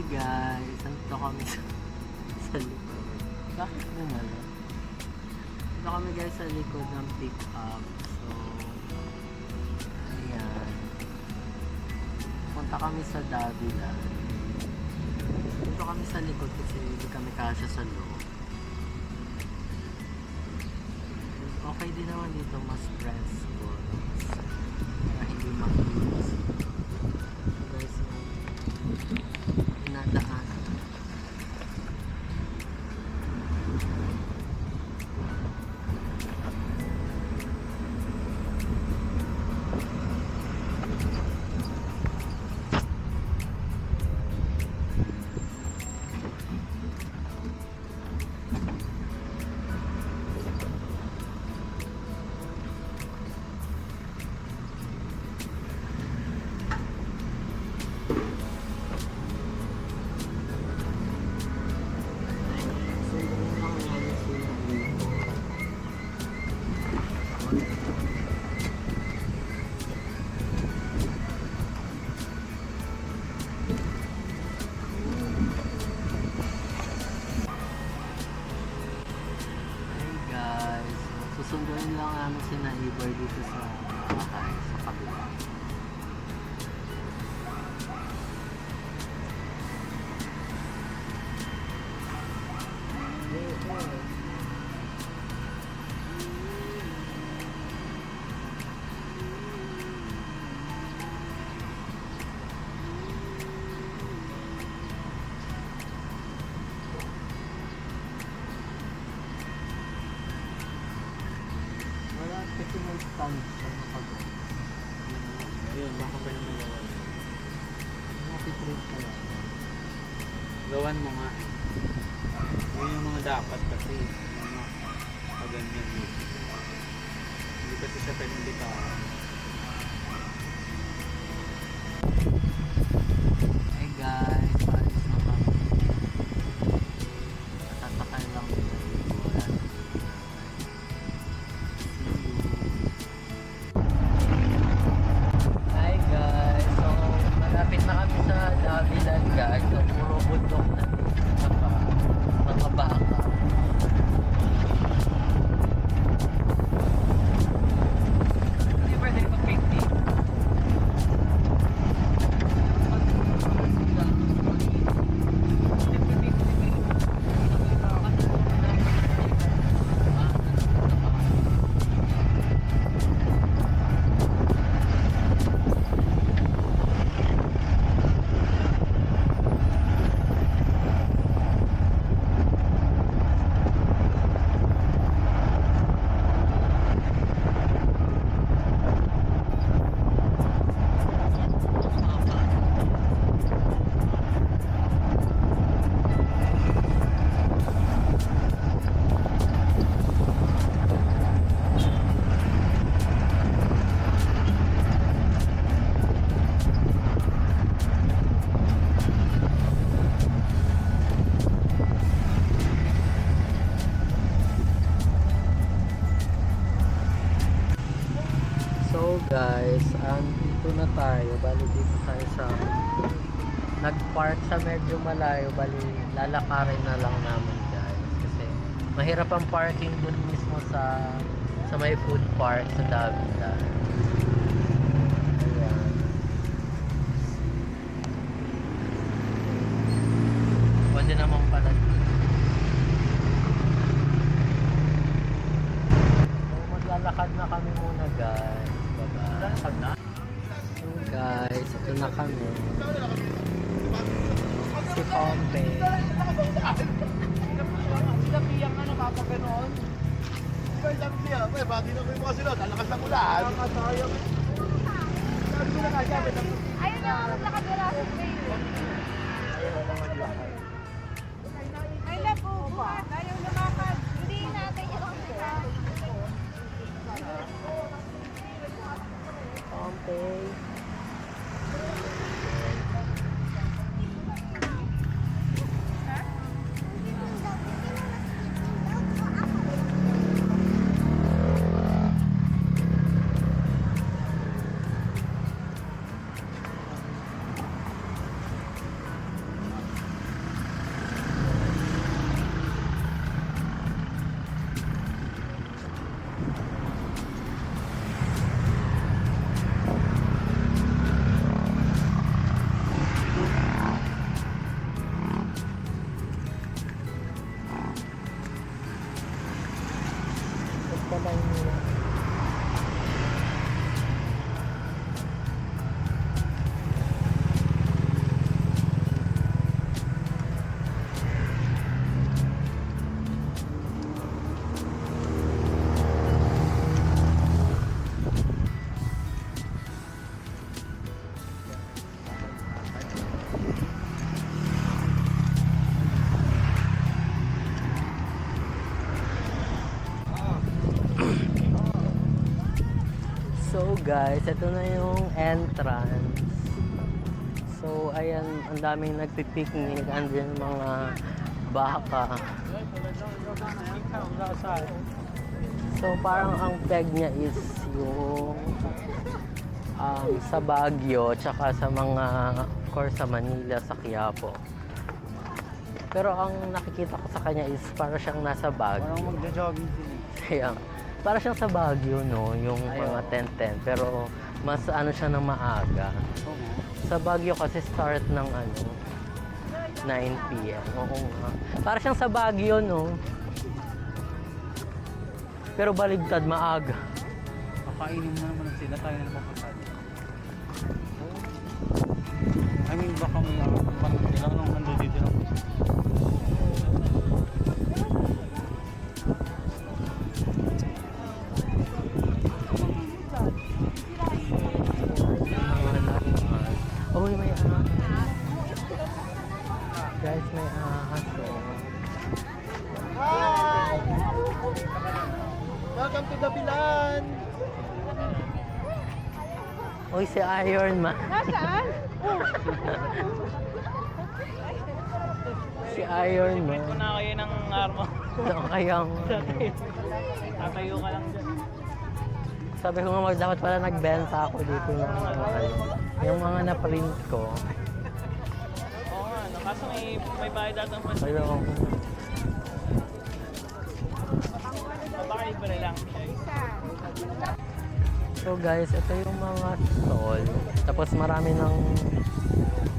Guys, nandito kami sa likod. Bakit gano'n? Nandito kami guys sa likod ng pick up. So, ayan. Punta kami sa Davila. Dito kami sa likod kasi hindi kami kasya sa loob. Okay din naman dito, mas stressful. Para hindi makinis. So guys, inadaan. Susunduin lang namin si Naibar dito sa bahay, sa kabila. Kasi may stand sa nakagawa. Ayun, baka pa yung magawa. Napitrate ka lang. Gawan mo nga. Yun yung mga dapat kasi. Ano, paganyan mo. Hindi kasi sa pwedeng ka. Hey guys, paalis na kami. Tatakay lang nila dito. Wala na. Hi guys, so malapit na kami sa Davilan guys. So puro bundok na dito sa mga baka. Hindi pwede mag-picnic. So guys, dito na tayo. Bali dito tayo sa nag-park sa medyo malayo. Bali lalakarin na lang namin guys. Kasi mahirap ang parking dun mismo sa may food park sa Davila. Ayan. Pwede naman pala dito. So maglalakad na kami muna guys. Lalakad na? So guys, ito na kami. Si Pompe. Sila piyang ano, kapaganoon. Diba yung sabi siya, bakit na ko yung mga sila, lalakas ng ulan. Nakasayang. Sabi ko na kasi, Ayun na, maglakad wala sa trail. Ay na po, buhat. Ayaw lumakad. Hindi natin yung Pompe. guys, ito na yung entrance. So ayan, ang daming nagpipiknik, andyan mga baka. So parang ang peg niya is yung sa Baguio, tsaka sa mga course sa Manila, sa Quiapo. Pero ang nakikita ko sa kanya is para siyang nasa Baguio. Parang magja-jogging sila. Kaya, para siyang sa Baguio, no? Yung mga tent-tent. Pero, mas ano siya ng maaga. Sa Baguio kasi start ng 9 p.m. Oo nga. Para siyang sa Baguio, no? Pero baligtad, maaga. Kakainin mo naman sila, tayo na papunta. I mean, baka may ilang nung nando dito lang. Oh, may ahas. Guys, may ahas. Hi! Welcome to the Bilan! Uy, si Iron Man. Nasaan? Si Iron Man. Kung na kayo ng armo, Ano kayang... tatayo ka lang dyan. Sabi ko nga, dapat pala nagbenta ako dito ng yung mga na-print ko. Oo nga, no? Kaso may bayad atang pa. Pero, Baka libre lang siya. so guys, ito yung mga stall. Tapos marami ng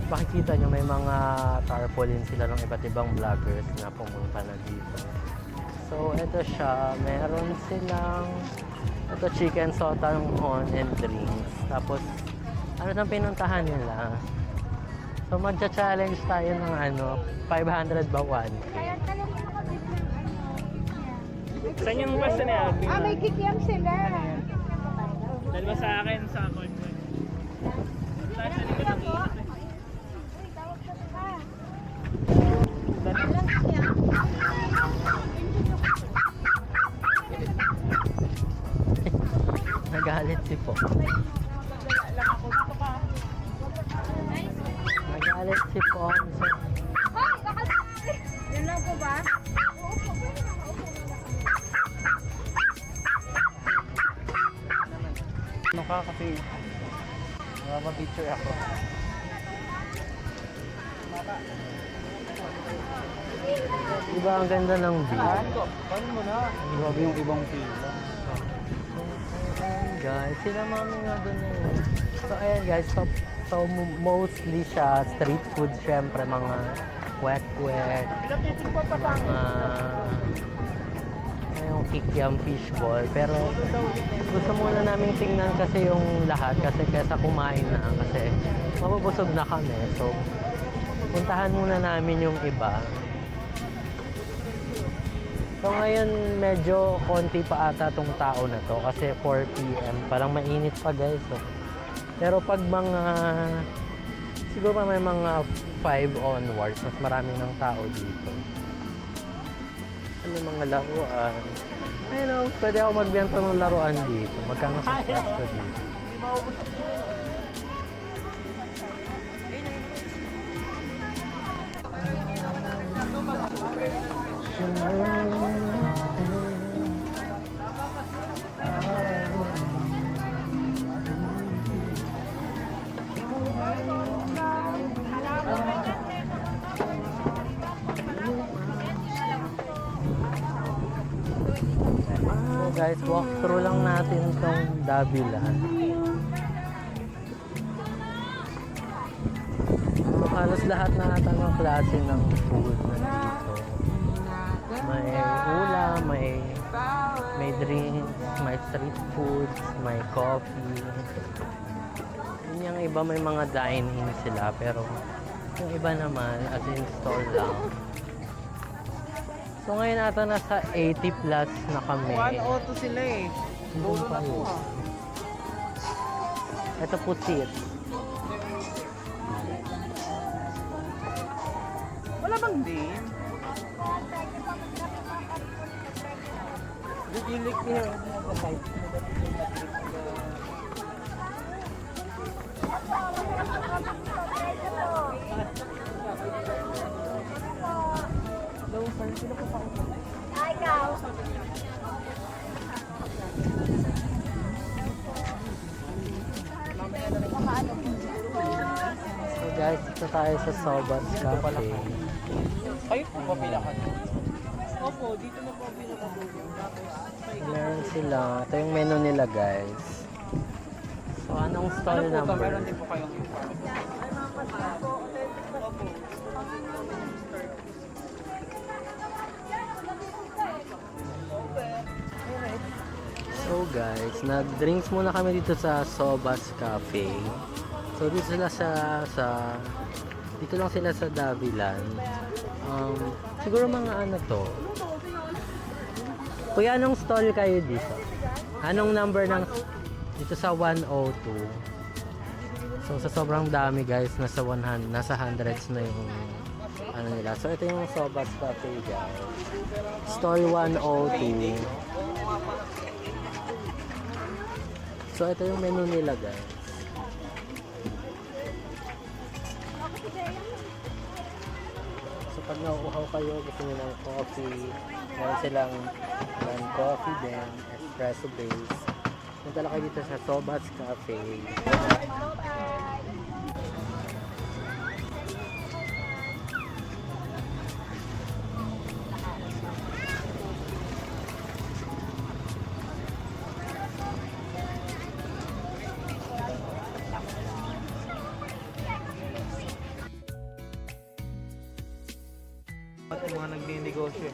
makikita nyo, may mga tarpaulin sila ng iba't ibang vloggers na pumunta na dito. So ito siya, meron silang ito chicken sotanghon and drinks. Tapos ano nang pinuntahan nila? So magcha-challenge tayo ng 500 ba 1? Kaya talaga nakabit ng Saan yung pwesto niya? may kikiam sila. Dalawa sa akin, sa court. Tayo sa likod ng ikot eh. Uy, tawag ka pa. Nagalit si Po. Nagalit si Po. Hoy, baka yun lang po ba? Ano ka kasi picture ako. Diba ang ganda ng view? Paano mo na? Grabe yung ibang pila. Guys, sila mami nga doon na yun. So ayan guys, so mostly siya street food, syempre mga wet-wet, mga yung kikiam fishball. Pero gusto muna namin tingnan kasi yung lahat kasi kaysa kumain na kasi mabubusog na kami. So puntahan muna namin yung iba. So ngayon medyo konti pa ata tong tao na to kasi 4 PM, parang mainit pa guys. So. Pero pag mga siguro pa may mga 5 onwards, mas marami ng tao dito. Ano mga laruan? Ayun, pwede ako magbenta ng laruan dito. Magkano sa pwesto dito? So guys, walk through lang natin tong Dabilan. So halos lahat na ata ng klase ng food na dito. May ulam, may drinks, may street foods, may coffee. Yun yung iba may mga dine-in sila pero yung iba naman as in store lang. So ngayon ata nasa 80 plus na kami. 1 auto sila eh. Doon pa yun. Ito pusit. Wala bang din? Didilik niya. guys, dito tayo sa Sobat Cafe. Kayo po ba pinaka? Opo, dito na po ang pinakabulong. Tapos, Meron sila. Ito yung menu nila guys. So anong stall Ano po number? ba? Meron din po kayong So guys, nag-drinks muna kami dito sa Sobas Cafe. So dito sila dito lang sila sa Davilan. Siguro mga ano to. Kuya, anong stall kayo dito? Anong number ng dito sa 102? So sa sobrang dami guys, nasa hundreds na yung ano nila. So ito yung Sobas Cafe guys. Stall 102. So ito yung menu nila guys. So pag nauuhaw kayo, gusto nyo ng coffee, meron silang coffee din, espresso base. Punta lang kayo dito sa Sobats Cafe. At yung mga nagdi-negosyo.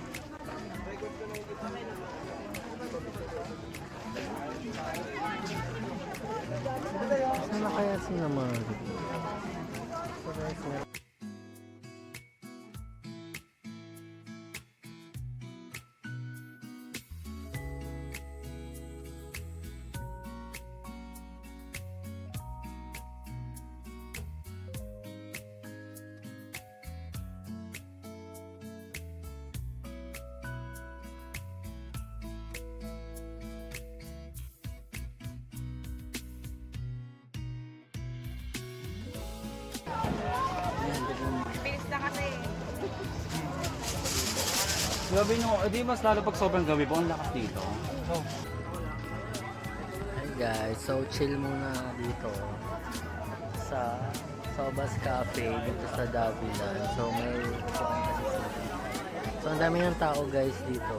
Saan na kaya naman? So guys, Bilis na kasi. Gabi nyo, di mas lalo pag sobrang gabi po, ang lakas dito. Hi guys, so chill muna dito sa Sobas Cafe dito sa Davilan. So may so ang dami ng tao guys dito.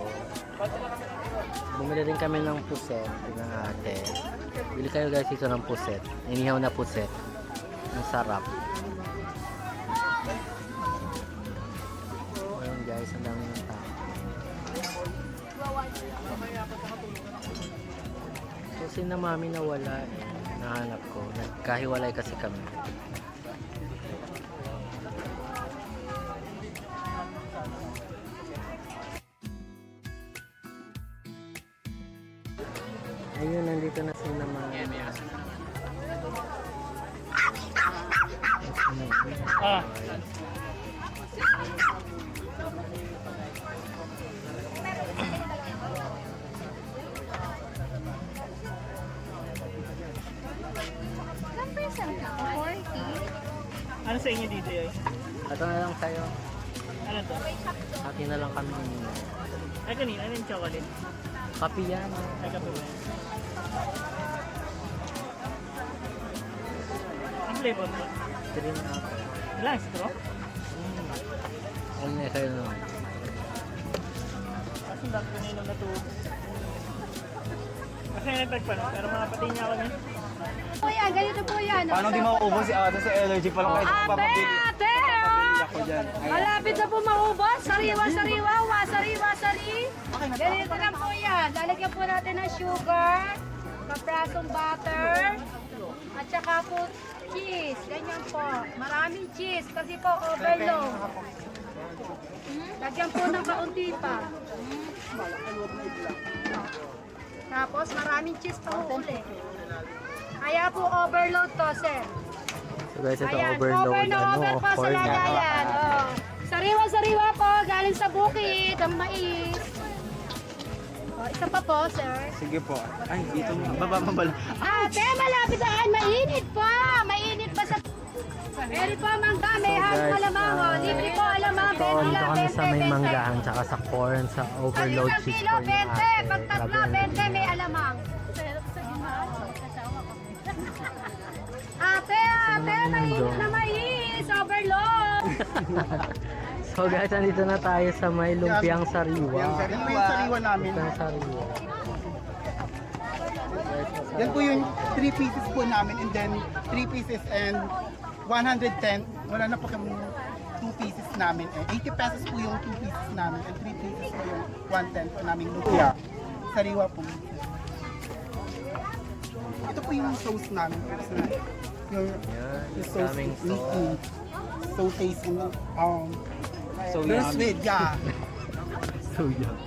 Bumili rin kami ng puset ng ate. Bili kayo guys dito ng puset. Inihaw na puset. Ang sarap. Ayun guys, ang dami ng tao. So si na mami nawala eh. Nahanap ko. Nagkahiwalay kasi kami. Ayun, nandito na si na mami. Ah. Ilang percent ka? 40? Ano sa inyo dito yun? Ito na lang sa'yo. Ano to? Hati na lang kami. Ay kanina, ano yung chocolate? Kapi yan. Ay kape ba yan? Ang flavor mo? Green apple. Wala, straw? Ano na sa'yo na? Kasi ang dami ko na inom na to. Kasi nagtagpa na, pero mga pati niya ako niya. Kuya, ganito po yan. Paano di mauubos si ate sa allergy pa lang kahit papapili? Ate! Ako dyan. Malapit na po maubos. Sariwa-sariwa, sari. Ganito lang po yan. Lalagyan po natin ng sugar, kaprasong butter, at saka po cheese. Ganyan po. Maraming cheese kasi po overload. Lagyan po ng kaunti pa. Tapos maraming cheese pa ulit. Kaya po overload to, sir. So guys, ito Ayan, overload. over na over po sa corn. lagayan. Oh. Sariwa-sariwa po, galing sa bukid, ang mais. Oh, isa pa po, sir. Sige po. Ay, dito mo. Baba. Ate, malapit na kayo. Mainit pa. Mainit pa sa... Meron po mangga, may So, halong guys, alamang. Oh. Libre po alamang, Ito, 20 dito lang, kami 20, sa may 20. manggahan, tsaka sa corn, sa Pag overload isang cheese kilo, corn ni 20. ate. Pag tatlo, Grabe, 20, may alamang. Ate, naman mainit doon? na mais. So guys, andito na tayo sa may lumpiang sariwa. Yan po yung sariwa namin. Lumpiang sariwa. Yan po yung 3 pieces po namin and then 3 pieces and 110. Wala na po kami 2 pieces namin. 80 pesos po yung 2 pieces namin and 3 pieces po yung 110 po namin lumpia. Sariwa po. Ito po yung sauce namin. Yung sauce daming meaty. So tasty. So Very yummy. sweet, yeah. So yeah.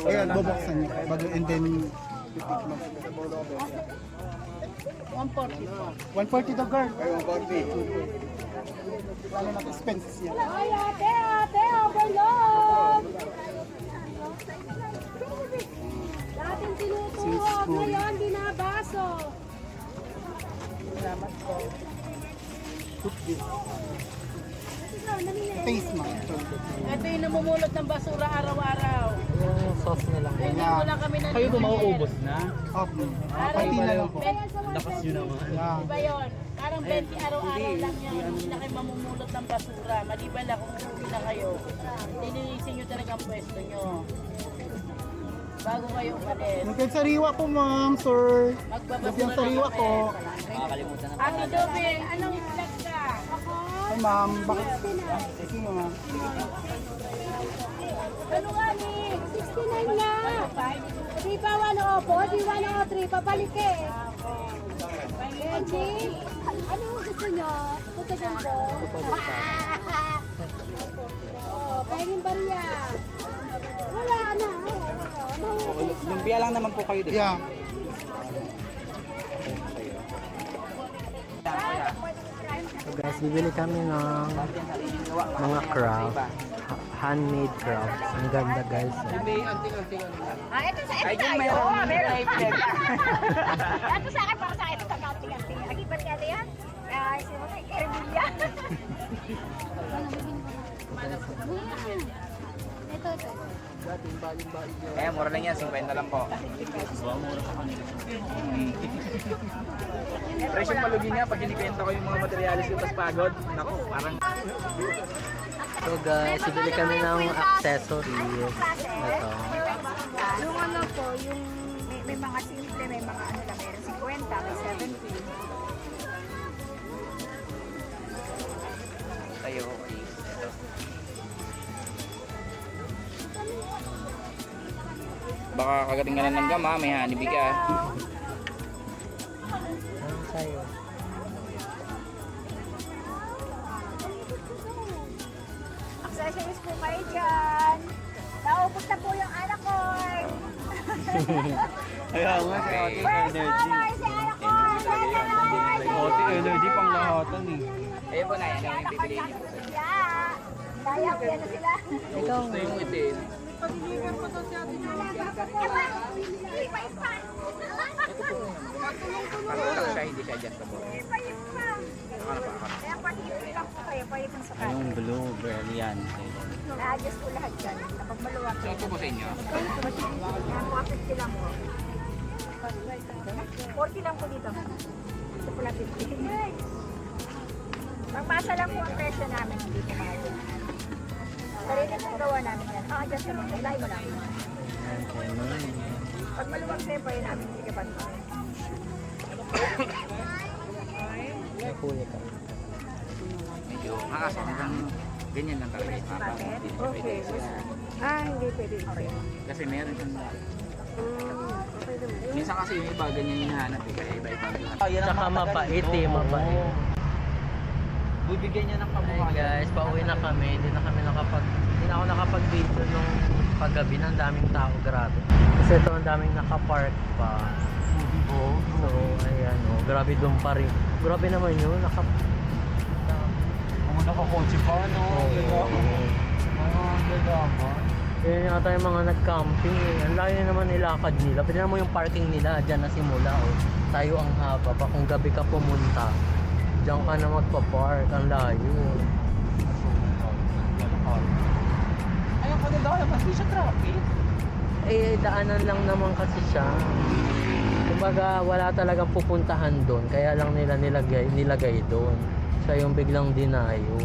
Ayan, bubuksan niyo. Bago and then 140 the girl. 140. Wala na expenses yan. Ay, ate, overload! Dating tinutuwag, ngayon binabaso. Taste mo. Ito yung namumulot ng basura araw-araw. Yung sauce nila. Hindi ko lang kami na Kayo ba mauubos na? Okay. Pati na lang po. Lakas yun naman. Yeah. Diba yun? Parang 20 araw-araw lang yan. Hindi na kayo mamumulot ng basura. Maliban lang kung hindi na kayo. Lilinisin nyo talaga ang pwesto nyo. Bago kayo umalis. Nagkagsariwa po ma'am, sir. Magbabasura Yung sariwa kayo. ko. Ate Dobing, anong vlog ka? Ay ma'am, bakit? Sige ma'am. Ano nga ni? 69 na. Di ba 104? Di 103? Pabalik eh. Benji, ano gusto nyo? Putagan ko? Oh, pahingin bariya. Wala na. Lumpia lang naman po kayo dito. Yeah. So guys, bibili kami ng mga craft. Handmade crafts. Ang ganda guys. Ito sa akin tayo. Meron. Ito sa akin, para sa akin. Ito sa kanting-kanting. Agi ba niya yan? Ay, sino kay Kerbilia? Ito. Eh, mura lang yan. 50 lang po. Presyong malugi nga pag kinikenta ko yung mga materialis ko tapos pagod. Naku, parang... So guys, bibili kami ng accessories. Ito. Yung ano po, yung may mga simple, may mga ano lang, meron 50, may 70. Tayo, okay. Ito. Baka kagating ka na ng gama, may hanibi ka. Ano sa'yo? Accessories po kayo dyan. Naubos na po yung anak ko. Ayaw nga, si First over si anak ko. energy pang lahatan eh. Ayun po na yan, yung bibili niyo. Kaya ko yan na sila. Ikaw. Gusto yung itin. Parang lang siya, hindi siya adjustable. Kaya pasipin lang po kayo, pwede kong sakali. blue, brilliante. Na-adjust po lahat dyan. Kapag maluwag Saan po po sa inyo? yan po, 50 lang po. 40 lang po dito. Ito po lang 50. Magpasa lang po ang presyo namin. Hindi po mahal. Sarili po gawa namin yan. Adjust naman. Kailangan mo lang. Pag maluwag sa'yo, pwede namin. Sige pa. May kuya ka. Medyo makasama lang. Ganyan lang talaga yung mapa. Okay. Hindi pwede. Okay. Kasi meron siyang... Minsan kasi yung iba, ganyan yung hinahanap eh. Kaya iba-iba. Tsaka mabait eh, mabait. Bibigyan niya ng Hey pamukha. guys, pauwi na kami. Hindi na ako nakapag-video nung paggabi ng daming tao, grabe. Kasi ito ang daming nakapark pa. So, ayan grabe doon pa rin. Grabe naman yun, Kung nakakotse pa, no? Yun yata yung mga nag-camping eh. Ang layo naman nilakad nila. Pwede naman yung parking nila, dyan na simula oh. Tayo ang haba pa. Kung gabi ka pumunta, dyan ka na magpa-park. Ang layo. Ayun ko na daw, naman di siya traffic. daanan lang naman kasi siya. Kumbaga, wala talagang pupuntahan doon. Kaya lang nila nilagay doon. Siya yung biglang dinayo.